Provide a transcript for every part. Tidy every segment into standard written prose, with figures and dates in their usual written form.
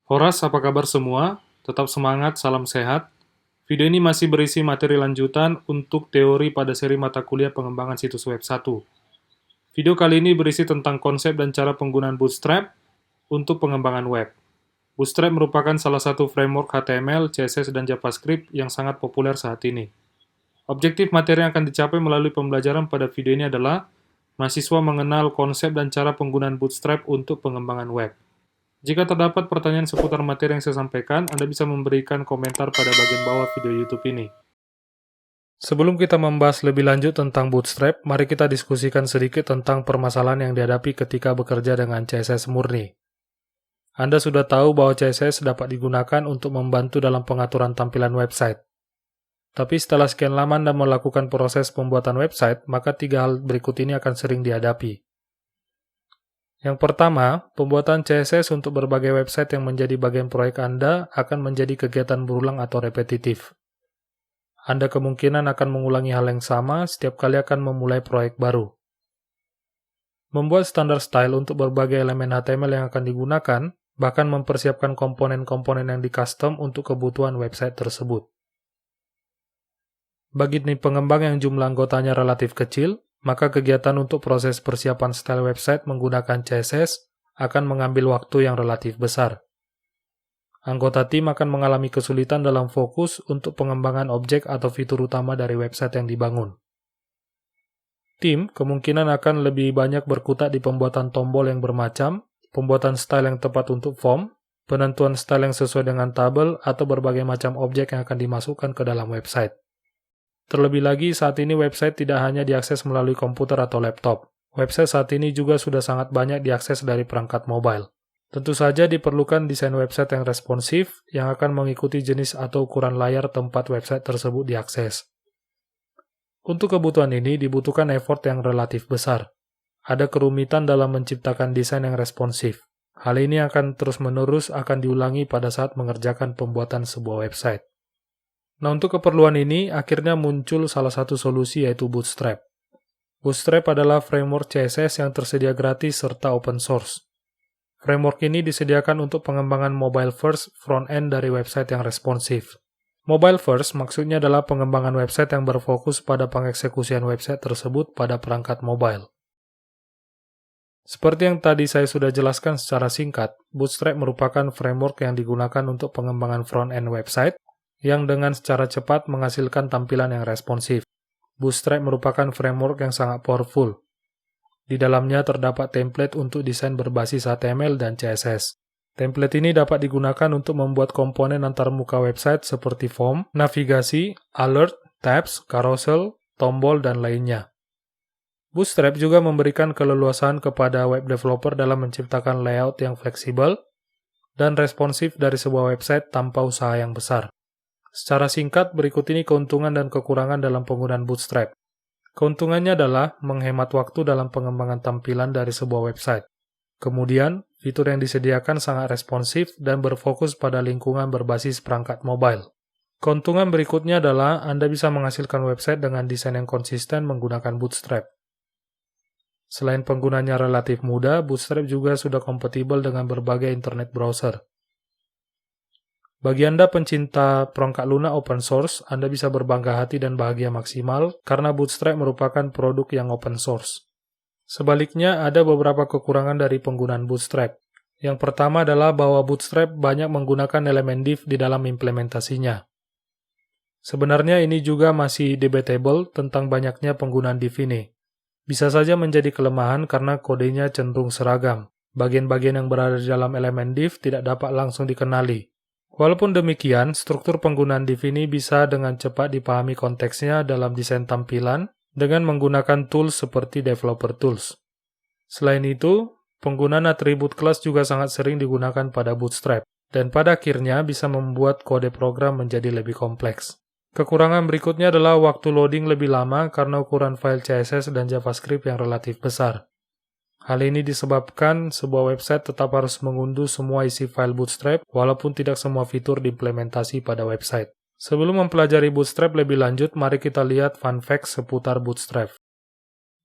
Horas, apa kabar semua? Tetap semangat, salam sehat. Video ini masih berisi materi lanjutan untuk teori pada seri mata kuliah pengembangan situs web 1. Video kali ini berisi tentang konsep dan cara penggunaan Bootstrap untuk pengembangan web. Bootstrap merupakan salah satu framework HTML, CSS, dan JavaScript yang sangat populer saat ini. Objektif materi yang akan dicapai melalui pembelajaran pada video ini adalah mahasiswa mengenal konsep dan cara penggunaan Bootstrap untuk pengembangan web. Jika terdapat pertanyaan seputar materi yang saya sampaikan, Anda bisa memberikan komentar pada bagian bawah video YouTube ini. Sebelum kita membahas lebih lanjut tentang Bootstrap, mari kita diskusikan sedikit tentang permasalahan yang dihadapi ketika bekerja dengan CSS murni. Anda sudah tahu bahwa CSS dapat digunakan untuk membantu dalam pengaturan tampilan website. Tapi setelah sekian lama Anda melakukan proses pembuatan website, maka 3 hal berikut ini akan sering dihadapi. Yang pertama, pembuatan CSS untuk berbagai website yang menjadi bagian proyek Anda akan menjadi kegiatan berulang atau repetitif. Anda kemungkinan akan mengulangi hal yang sama setiap kali akan memulai proyek baru. Membuat standar style untuk berbagai elemen HTML yang akan digunakan, bahkan mempersiapkan komponen-komponen yang di-custom untuk kebutuhan website tersebut. Bagi pengembang yang jumlah anggotanya relatif kecil, maka kegiatan untuk proses persiapan style website menggunakan CSS akan mengambil waktu yang relatif besar. Anggota tim akan mengalami kesulitan dalam fokus untuk pengembangan objek atau fitur utama dari website yang dibangun. Tim kemungkinan akan lebih banyak berkutat di pembuatan tombol yang bermacam, pembuatan style yang tepat untuk form, penentuan style yang sesuai dengan tabel, atau berbagai macam objek yang akan dimasukkan ke dalam website. Terlebih lagi, saat ini website tidak hanya diakses melalui komputer atau laptop. Website saat ini juga sudah sangat banyak diakses dari perangkat mobile. Tentu saja diperlukan desain website yang responsif, yang akan mengikuti jenis atau ukuran layar tempat website tersebut diakses. Untuk kebutuhan ini dibutuhkan effort yang relatif besar. Ada kerumitan dalam menciptakan desain yang responsif. Hal ini akan terus-menerus akan diulangi pada saat mengerjakan pembuatan sebuah website. Nah, untuk keperluan ini, akhirnya muncul salah satu solusi yaitu Bootstrap. Bootstrap adalah framework CSS yang tersedia gratis serta open source. Framework ini disediakan untuk pengembangan mobile first front-end dari website yang responsif. Mobile first maksudnya adalah pengembangan website yang berfokus pada pengeksekusian website tersebut pada perangkat mobile. Seperti yang tadi saya sudah jelaskan secara singkat, Bootstrap merupakan framework yang digunakan untuk pengembangan front-end website, yang dengan secara cepat menghasilkan tampilan yang responsif. Bootstrap merupakan framework yang sangat powerful. Di dalamnya terdapat template untuk desain berbasis HTML dan CSS. Template ini dapat digunakan untuk membuat komponen antarmuka website seperti form, navigasi, alert, tabs, carousel, tombol, dan lainnya. Bootstrap juga memberikan keleluasaan kepada web developer dalam menciptakan layout yang fleksibel dan responsif dari sebuah website tanpa usaha yang besar. Secara singkat, berikut ini keuntungan dan kekurangan dalam penggunaan Bootstrap. Keuntungannya adalah menghemat waktu dalam pengembangan tampilan dari sebuah website. Kemudian, fitur yang disediakan sangat responsif dan berfokus pada lingkungan berbasis perangkat mobile. Keuntungan berikutnya adalah Anda bisa menghasilkan website dengan desain yang konsisten menggunakan Bootstrap. Selain penggunanya relatif mudah, Bootstrap juga sudah kompatibel dengan berbagai internet browser. Bagi Anda pencinta perangkat lunak open source, Anda bisa berbangga hati dan bahagia maksimal karena Bootstrap merupakan produk yang open source. Sebaliknya, ada beberapa kekurangan dari penggunaan Bootstrap. Yang pertama adalah bahwa Bootstrap banyak menggunakan elemen div di dalam implementasinya. Sebenarnya ini juga masih debatable tentang banyaknya penggunaan div ini. Bisa saja menjadi kelemahan karena kodenya cenderung seragam. Bagian-bagian yang berada di dalam elemen div tidak dapat langsung dikenali. Walaupun demikian, struktur penggunaan div ini bisa dengan cepat dipahami konteksnya dalam desain tampilan dengan menggunakan tools seperti developer tools. Selain itu, penggunaan atribut kelas juga sangat sering digunakan pada Bootstrap, dan pada akhirnya bisa membuat kode program menjadi lebih kompleks. Kekurangan berikutnya adalah waktu loading lebih lama karena ukuran file CSS dan JavaScript yang relatif besar. Hal ini disebabkan sebuah website tetap harus mengunduh semua isi file Bootstrap walaupun tidak semua fitur diimplementasi pada website. Sebelum mempelajari Bootstrap lebih lanjut, mari kita lihat fun fact seputar Bootstrap.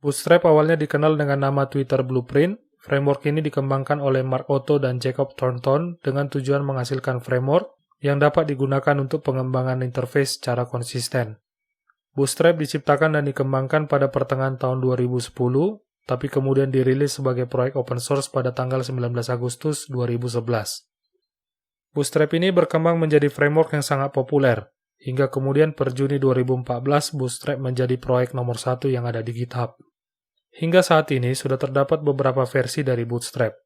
Bootstrap awalnya dikenal dengan nama Twitter Blueprint. Framework ini dikembangkan oleh Mark Otto dan Jacob Thornton dengan tujuan menghasilkan framework yang dapat digunakan untuk pengembangan interface secara konsisten. Bootstrap diciptakan dan dikembangkan pada pertengahan tahun 2010, tapi kemudian dirilis sebagai proyek open source pada tanggal 19 Agustus 2011. Bootstrap ini berkembang menjadi framework yang sangat populer, hingga kemudian per Juni 2014 Bootstrap menjadi proyek nomor 1 yang ada di GitHub. Hingga saat ini sudah terdapat beberapa versi dari Bootstrap.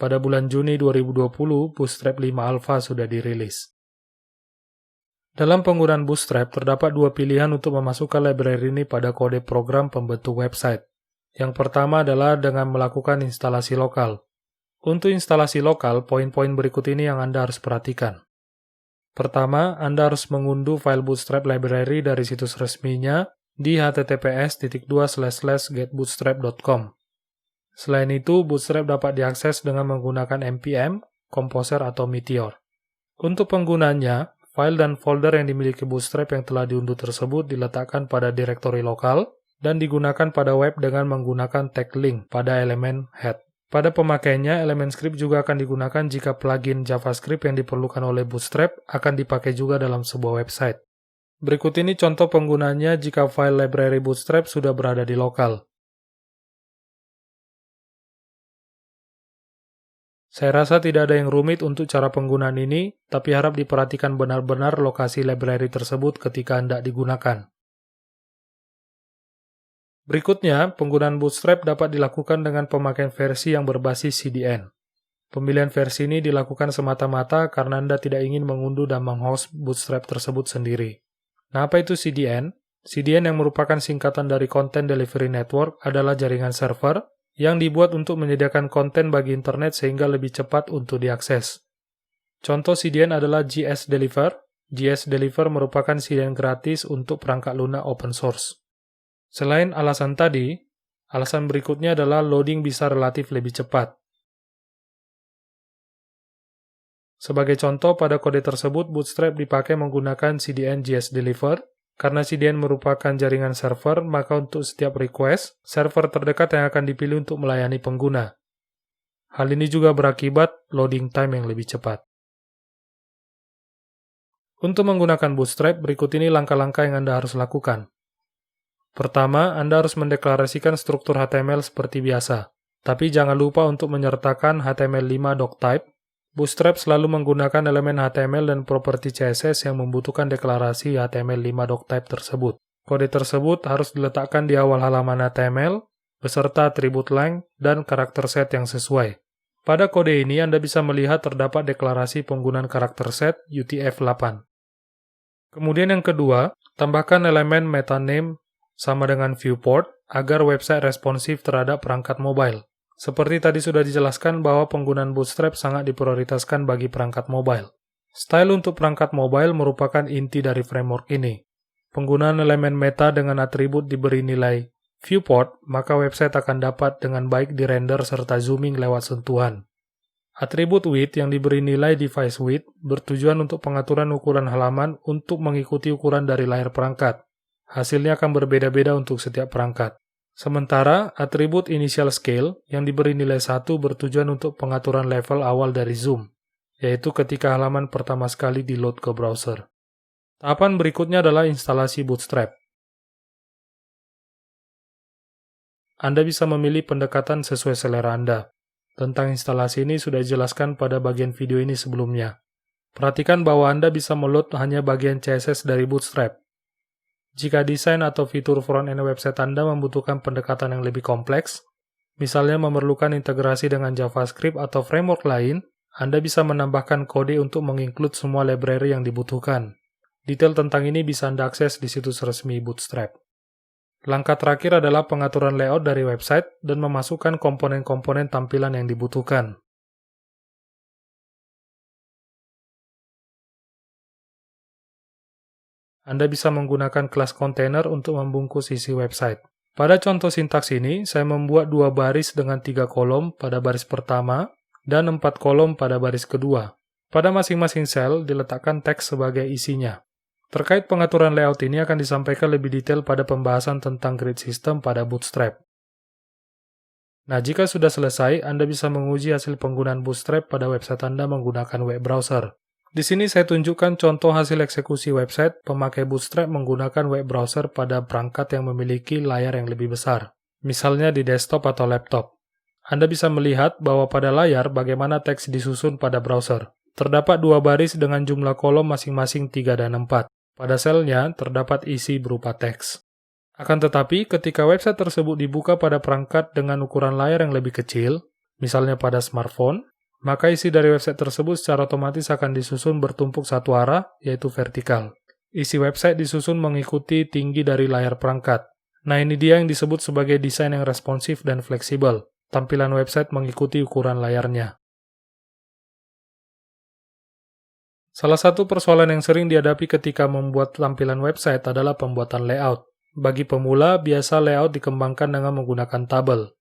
Pada bulan Juni 2020, Bootstrap 5 Alpha sudah dirilis. Dalam penggunaan Bootstrap, terdapat dua pilihan untuk memasukkan library ini pada kode program pembentuk website. Yang pertama adalah dengan melakukan instalasi lokal. Untuk instalasi lokal, poin-poin berikut ini yang Anda harus perhatikan. Pertama, Anda harus mengunduh file Bootstrap library dari situs resminya di https://getbootstrap.com. Selain itu, Bootstrap dapat diakses dengan menggunakan npm, Composer, atau Meteor. Untuk penggunanya, file dan folder yang dimiliki Bootstrap yang telah diunduh tersebut diletakkan pada direktori lokal dan digunakan pada web dengan menggunakan tag link pada elemen head. Pada pemakainya, elemen script juga akan digunakan jika plugin JavaScript yang diperlukan oleh Bootstrap akan dipakai juga dalam sebuah website. Berikut ini contoh penggunanya jika file library Bootstrap sudah berada di lokal. Saya rasa tidak ada yang rumit untuk cara penggunaan ini, tapi harap diperhatikan benar-benar lokasi library tersebut ketika hendak digunakan. Berikutnya, penggunaan Bootstrap dapat dilakukan dengan pemakaian versi yang berbasis CDN. Pemilihan versi ini dilakukan semata-mata karena Anda tidak ingin mengunduh dan menghost Bootstrap tersebut sendiri. Nah, apa itu CDN? CDN yang merupakan singkatan dari Content Delivery Network adalah jaringan server yang dibuat untuk menyediakan konten bagi internet sehingga lebih cepat untuk diakses. Contoh CDN adalah GS Deliver. GS Deliver merupakan CDN gratis untuk perangkat lunak open source. Selain alasan tadi, alasan berikutnya adalah loading bisa relatif lebih cepat. Sebagai contoh, pada kode tersebut Bootstrap dipakai menggunakan CDN GS Deliver. Karena CDN merupakan jaringan server, maka untuk setiap request, server terdekat yang akan dipilih untuk melayani pengguna. Hal ini juga berakibat loading time yang lebih cepat. Untuk menggunakan Bootstrap, berikut ini langkah-langkah yang Anda harus lakukan. Pertama, Anda harus mendeklarasikan struktur HTML seperti biasa. Tapi jangan lupa untuk menyertakan HTML5 doctype. Bootstrap selalu menggunakan elemen HTML dan properti CSS yang membutuhkan deklarasi HTML5 doctype tersebut. Kode tersebut harus diletakkan di awal halaman HTML, beserta atribut length dan karakter set yang sesuai. Pada kode ini, Anda bisa melihat terdapat deklarasi penggunaan karakter set UTF-8. Kemudian yang kedua, tambahkan elemen meta name sama dengan viewport agar website responsif terhadap perangkat mobile. Seperti tadi sudah dijelaskan bahwa penggunaan Bootstrap sangat diprioritaskan bagi perangkat mobile. Style untuk perangkat mobile merupakan inti dari framework ini. Penggunaan elemen meta dengan atribut diberi nilai viewport, maka website akan dapat dengan baik dirender serta zooming lewat sentuhan. Atribut width yang diberi nilai device width bertujuan untuk pengaturan ukuran halaman untuk mengikuti ukuran dari layar perangkat. Hasilnya akan berbeda-beda untuk setiap perangkat. Sementara, atribut initial scale yang diberi nilai 1 bertujuan untuk pengaturan level awal dari zoom, yaitu ketika halaman pertama sekali di-load ke browser. Tahapan berikutnya adalah instalasi Bootstrap. Anda bisa memilih pendekatan sesuai selera Anda. Tentang instalasi ini sudah dijelaskan pada bagian video ini sebelumnya. Perhatikan bahwa Anda bisa meload hanya bagian CSS dari Bootstrap. Jika desain atau fitur front-end website Anda membutuhkan pendekatan yang lebih kompleks, misalnya memerlukan integrasi dengan JavaScript atau framework lain, Anda bisa menambahkan kode untuk menginclude semua library yang dibutuhkan. Detail tentang ini bisa Anda akses di situs resmi Bootstrap. Langkah terakhir adalah pengaturan layout dari website dan memasukkan komponen-komponen tampilan yang dibutuhkan. Anda bisa menggunakan kelas container untuk membungkus isi website. Pada contoh sintaks ini, saya membuat 2 baris dengan 3 kolom pada baris pertama dan 4 kolom pada baris kedua. Pada masing-masing sel diletakkan teks sebagai isinya. Terkait pengaturan layout ini akan disampaikan lebih detail pada pembahasan tentang grid system pada Bootstrap. Nah, jika sudah selesai, Anda bisa menguji hasil penggunaan Bootstrap pada website Anda menggunakan web browser. Di sini saya tunjukkan contoh hasil eksekusi website pemakai Bootstrap menggunakan web browser pada perangkat yang memiliki layar yang lebih besar, misalnya di desktop atau laptop. Anda bisa melihat bahwa pada layar bagaimana teks disusun pada browser. Terdapat 2 baris dengan jumlah kolom masing-masing 3 dan 4. Pada selnya terdapat isi berupa teks. Akan tetapi, ketika website tersebut dibuka pada perangkat dengan ukuran layar yang lebih kecil, misalnya pada smartphone, maka isi dari website tersebut secara otomatis akan disusun bertumpuk satu arah, yaitu vertikal. Isi website disusun mengikuti tinggi dari layar perangkat. Nah, ini dia yang disebut sebagai desain yang responsif dan fleksibel. Tampilan website mengikuti ukuran layarnya. Salah satu persoalan yang sering dihadapi ketika membuat tampilan website adalah pembuatan layout. Bagi pemula, biasa layout dikembangkan dengan menggunakan tabel.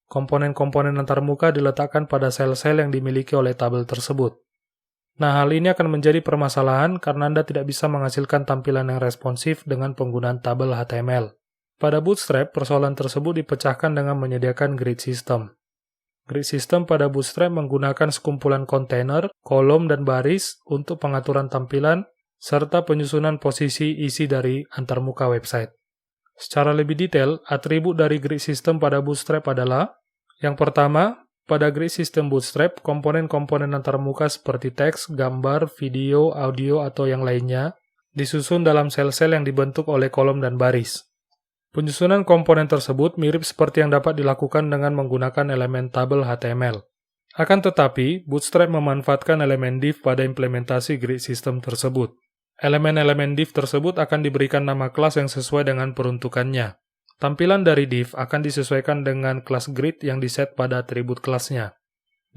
Komponen-komponen antarmuka diletakkan pada sel-sel yang dimiliki oleh tabel tersebut. Nah, hal ini akan menjadi permasalahan karena Anda tidak bisa menghasilkan tampilan yang responsif dengan penggunaan tabel HTML. Pada Bootstrap, persoalan tersebut dipecahkan dengan menyediakan grid system. Grid system pada Bootstrap menggunakan sekumpulan kontainer, kolom, dan baris untuk pengaturan tampilan, serta penyusunan posisi isi dari antarmuka website. Secara lebih detail, atribut dari grid system pada Bootstrap adalah: yang pertama, pada grid system Bootstrap, komponen-komponen antarmuka seperti teks, gambar, video, audio, atau yang lainnya disusun dalam sel-sel yang dibentuk oleh kolom dan baris. Penyusunan komponen tersebut mirip seperti yang dapat dilakukan dengan menggunakan elemen tabel HTML. Akan tetapi, Bootstrap memanfaatkan elemen div pada implementasi grid system tersebut. Elemen-elemen div tersebut akan diberikan nama kelas yang sesuai dengan peruntukannya. Tampilan dari div akan disesuaikan dengan kelas grid yang diset pada atribut kelasnya.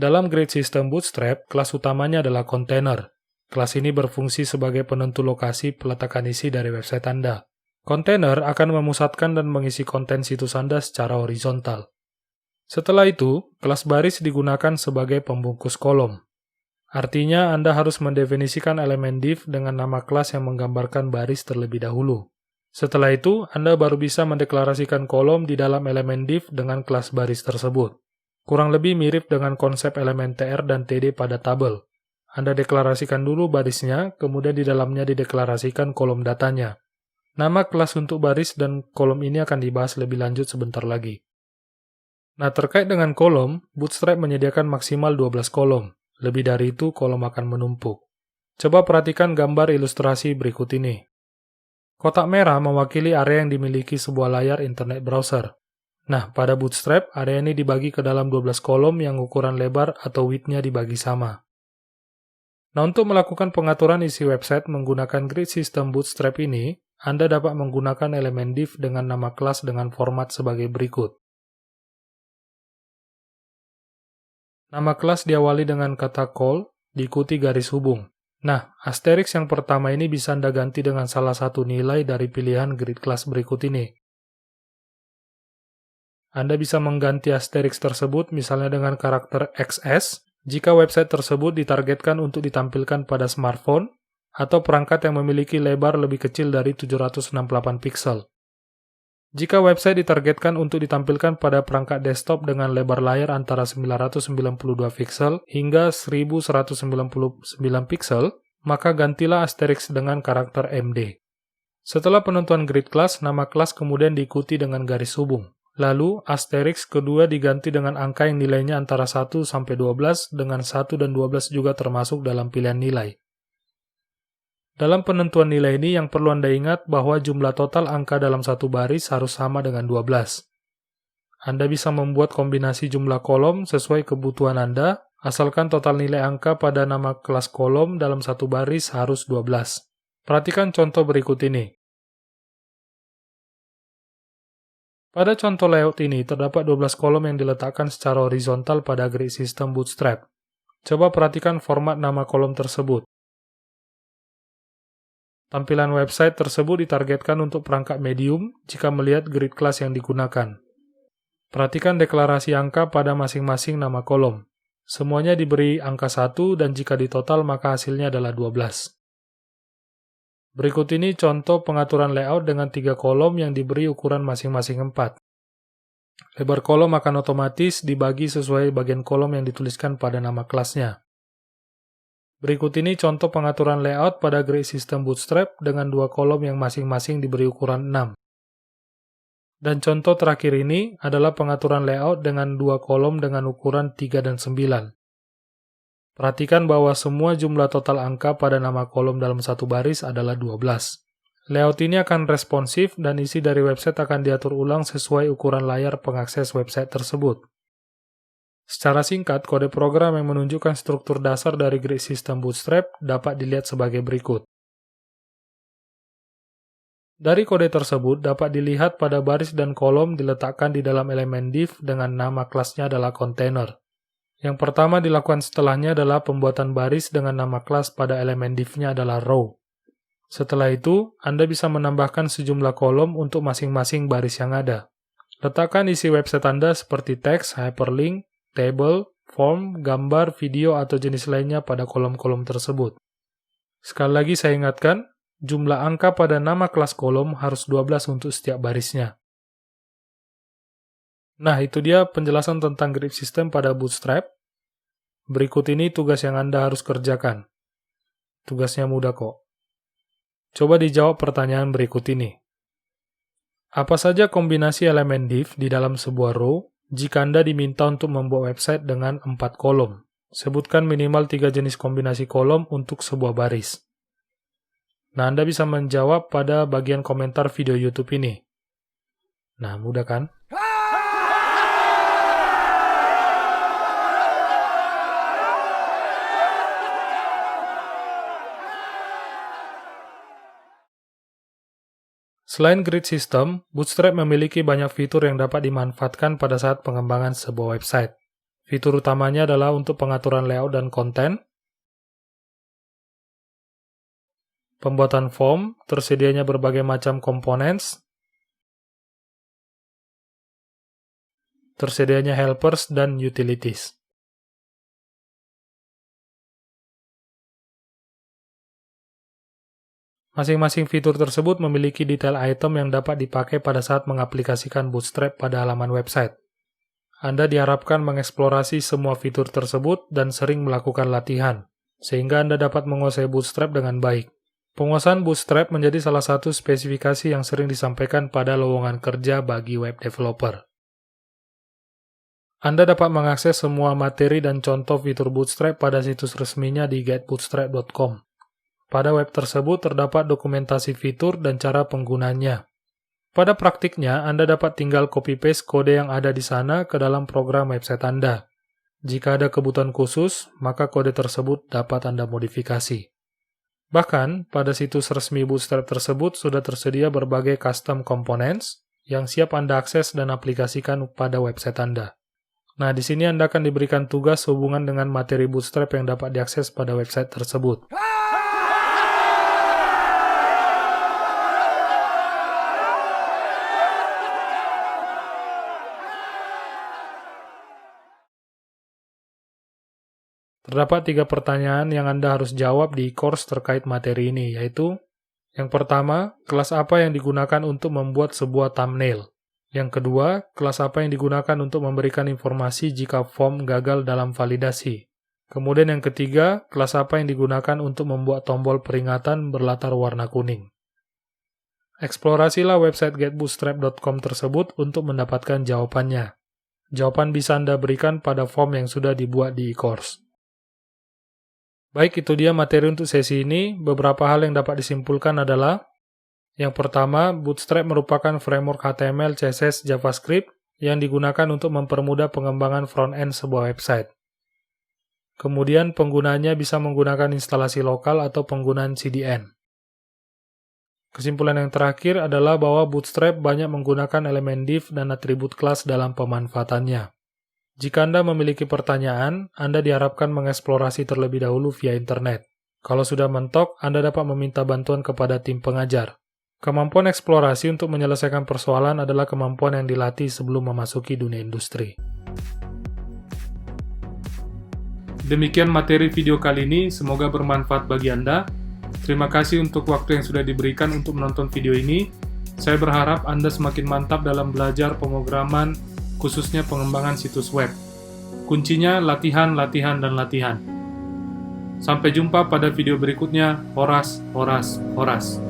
Dalam grid system Bootstrap, kelas utamanya adalah container. Kelas ini berfungsi sebagai penentu lokasi peletakan isi dari website Anda. Kontainer akan memusatkan dan mengisi konten situs Anda secara horizontal. Setelah itu, kelas baris digunakan sebagai pembungkus kolom. Artinya, Anda harus mendefinisikan elemen div dengan nama kelas yang menggambarkan baris terlebih dahulu. Setelah itu, Anda baru bisa mendeklarasikan kolom di dalam elemen div dengan kelas baris tersebut. Kurang lebih mirip dengan konsep elemen tr dan td pada tabel. Anda deklarasikan dulu barisnya, kemudian di dalamnya dideklarasikan kolom datanya. Nama kelas untuk baris dan kolom ini akan dibahas lebih lanjut sebentar lagi. Nah, terkait dengan kolom, Bootstrap menyediakan maksimal 12 kolom. Lebih dari itu, kolom akan menumpuk. Coba perhatikan gambar ilustrasi berikut ini. Kotak merah mewakili area yang dimiliki sebuah layar internet browser. Nah, pada Bootstrap, area ini dibagi ke dalam 12 kolom yang ukuran lebar atau width-nya dibagi sama. Nah, untuk melakukan pengaturan isi website menggunakan grid system Bootstrap ini, Anda dapat menggunakan elemen div dengan nama kelas dengan format sebagai berikut. Nama kelas diawali dengan kata call, diikuti garis hubung. Nah, asterisk yang pertama ini bisa Anda ganti dengan salah satu nilai dari pilihan grid class berikut ini. Anda bisa mengganti asterisk tersebut misalnya dengan karakter XS jika website tersebut ditargetkan untuk ditampilkan pada smartphone atau perangkat yang memiliki lebar lebih kecil dari 768 pixel. Jika website ditargetkan untuk ditampilkan pada perangkat desktop dengan lebar layar antara 992 pixel hingga 1199 pixel, maka gantilah asterisk dengan karakter MD. Setelah penentuan grid class, nama kelas kemudian diikuti dengan garis hubung. Lalu, asterisk kedua diganti dengan angka yang nilainya antara 1 sampai 12, dengan 1 dan 12 juga termasuk dalam pilihan nilai. Dalam penentuan nilai ini yang perlu Anda ingat bahwa jumlah total angka dalam satu baris harus sama dengan 12. Anda bisa membuat kombinasi jumlah kolom sesuai kebutuhan Anda, asalkan total nilai angka pada nama kelas kolom dalam satu baris harus 12. Perhatikan contoh berikut ini. Pada contoh layout ini terdapat 12 kolom yang diletakkan secara horizontal pada grid system Bootstrap. Coba perhatikan format nama kolom tersebut. Tampilan website tersebut ditargetkan untuk perangkat medium jika melihat grid class yang digunakan. Perhatikan deklarasi angka pada masing-masing nama kolom. Semuanya diberi angka 1 dan jika ditotal maka hasilnya adalah 12. Berikut ini contoh pengaturan layout dengan 3 kolom yang diberi ukuran masing-masing 4. Lebar kolom akan otomatis dibagi sesuai bagian kolom yang dituliskan pada nama kelasnya. Berikut ini contoh pengaturan layout pada Grid System Bootstrap dengan dua kolom yang masing-masing diberi ukuran 6. Dan contoh terakhir ini adalah pengaturan layout dengan dua kolom dengan ukuran 3 dan 9. Perhatikan bahwa semua jumlah total angka pada nama kolom dalam satu baris adalah 12. Layout ini akan responsif dan isi dari website akan diatur ulang sesuai ukuran layar pengakses website tersebut. Secara singkat, kode program yang menunjukkan struktur dasar dari Grid System Bootstrap dapat dilihat sebagai berikut. Dari kode tersebut dapat dilihat pada baris dan kolom diletakkan di dalam elemen div dengan nama kelasnya adalah container. Yang pertama dilakukan setelahnya adalah pembuatan baris dengan nama kelas pada elemen div-nya adalah row. Setelah itu, Anda bisa menambahkan sejumlah kolom untuk masing-masing baris yang ada. Letakkan isi website Anda seperti teks, hyperlink, table, form, gambar, video, atau jenis lainnya pada kolom-kolom tersebut. Sekali lagi saya ingatkan, jumlah angka pada nama kelas kolom harus 12 untuk setiap barisnya. Nah, itu dia penjelasan tentang Grid System pada Bootstrap. Berikut ini tugas yang Anda harus kerjakan. Tugasnya mudah kok. Coba dijawab pertanyaan berikut ini. Apa saja kombinasi elemen div di dalam sebuah row jika Anda diminta untuk membuat website dengan 4 kolom? Sebutkan minimal 3 jenis kombinasi kolom untuk sebuah baris. Nah, Anda bisa menjawab pada bagian komentar video YouTube ini. Nah, mudah kan? Selain Grid System, Bootstrap memiliki banyak fitur yang dapat dimanfaatkan pada saat pengembangan sebuah website. Fitur utamanya adalah untuk pengaturan layout dan konten, pembuatan form, tersedianya berbagai macam components, tersedianya helpers dan utilities. Masing-masing fitur tersebut memiliki detail item yang dapat dipakai pada saat mengaplikasikan Bootstrap pada halaman website. Anda diharapkan mengeksplorasi semua fitur tersebut dan sering melakukan latihan, sehingga Anda dapat menguasai Bootstrap dengan baik. Penguasaan Bootstrap menjadi salah satu spesifikasi yang sering disampaikan pada lowongan kerja bagi web developer. Anda dapat mengakses semua materi dan contoh fitur Bootstrap pada situs resminya di getbootstrap.com. Pada web tersebut terdapat dokumentasi fitur dan cara penggunanya. Pada praktiknya, Anda dapat tinggal copy-paste kode yang ada di sana ke dalam program website Anda. Jika ada kebutuhan khusus, maka kode tersebut dapat Anda modifikasi. Bahkan, pada situs resmi Bootstrap tersebut sudah tersedia berbagai custom components yang siap Anda akses dan aplikasikan pada website Anda. Nah, di sini Anda akan diberikan tugas hubungan dengan materi Bootstrap yang dapat diakses pada website tersebut. Terdapat 3 pertanyaan yang Anda harus jawab di course terkait materi ini, yaitu yang pertama, kelas apa yang digunakan untuk membuat sebuah thumbnail? Yang kedua, kelas apa yang digunakan untuk memberikan informasi jika form gagal dalam validasi? Kemudian yang ketiga, kelas apa yang digunakan untuk membuat tombol peringatan berlatar warna kuning? Eksplorasilah website getbootstrap.com tersebut untuk mendapatkan jawabannya. Jawaban bisa Anda berikan pada form yang sudah dibuat di e-course. Baik, itu dia materi untuk sesi ini. Beberapa hal yang dapat disimpulkan adalah, yang pertama, Bootstrap merupakan framework HTML, CSS, JavaScript yang digunakan untuk mempermudah pengembangan front-end sebuah website. Kemudian, penggunanya bisa menggunakan instalasi lokal atau penggunaan CDN. Kesimpulan yang terakhir adalah bahwa Bootstrap banyak menggunakan elemen div dan atribut kelas dalam pemanfaatannya. Jika Anda memiliki pertanyaan, Anda diharapkan mengeksplorasi terlebih dahulu via internet. Kalau sudah mentok, Anda dapat meminta bantuan kepada tim pengajar. Kemampuan eksplorasi untuk menyelesaikan persoalan adalah kemampuan yang dilatih sebelum memasuki dunia industri. Demikian materi video kali ini, semoga bermanfaat bagi Anda. Terima kasih untuk waktu yang sudah diberikan untuk menonton video ini. Saya berharap Anda semakin mantap dalam belajar pemrograman khususnya pengembangan situs web. Kuncinya latihan, latihan, dan latihan. Sampai jumpa pada video berikutnya. Horas, horas, horas.